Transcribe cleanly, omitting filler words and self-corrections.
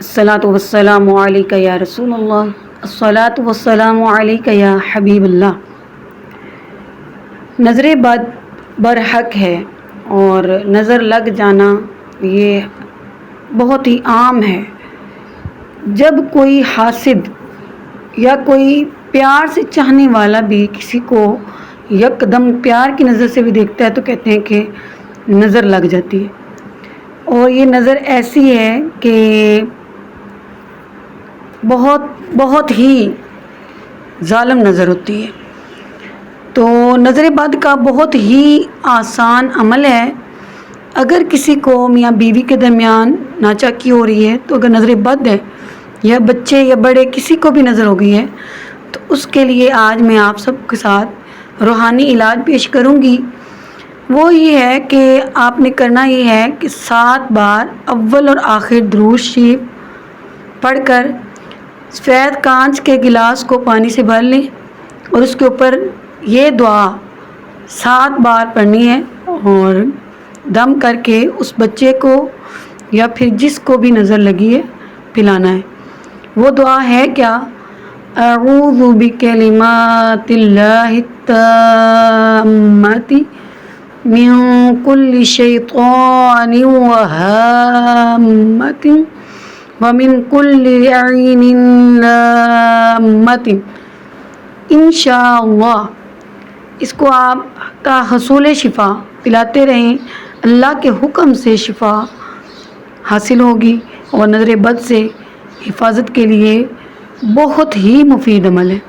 الصلاۃ والسلام علیک یا رسول اللہ، الصلاۃ والسلام علیک یا حبیب اللہ۔ نظر بد برحق ہے اور نظر لگ جانا یہ بہت ہی عام ہے۔ جب کوئی حاسد یا کوئی پیار سے چاہنے والا بھی کسی کو یک دم پیار کی نظر سے بھی دیکھتا ہے تو کہتے ہیں کہ نظر لگ جاتی ہے، اور یہ نظر ایسی ہے کہ بہت ہی ظالم نظر ہوتی ہے۔ تو نظر بد کا بہت ہی آسان عمل ہے۔ اگر کسی کو میاں بیوی کے درمیان ناچاکی ہو رہی ہے تو اگر نظر بد ہے، یا بچے یا بڑے کسی کو بھی نظر ہو گئی ہے، تو اس کے لیے آج میں آپ سب کے ساتھ روحانی علاج پیش کروں گی۔ وہ یہ ہے کہ آپ نے کرنا یہ ہے کہ 7 بار اول اور آخر درود شریف پڑھ کر سفید کانچ کے گلاس کو پانی سے بھر لیں اور اس کے اوپر یہ دعا 7 بار پڑھنی ہے اور دم کر کے اس بچے کو یا پھر جس کو بھی نظر لگی ہے پلانا ہے۔ وہ دعا ہے کیا؟ اعوذ بکلمات اللہ التامات من کل شیطان وہامۃ ومن کل عین لامۃ۔ انشاءاللہ اس کو آپ تا حصول شفا پلاتے رہیں، اللہ کے حکم سے شفا حاصل ہوگی، اور نظر بد سے حفاظت کے لیے بہت ہی مفید عمل ہے۔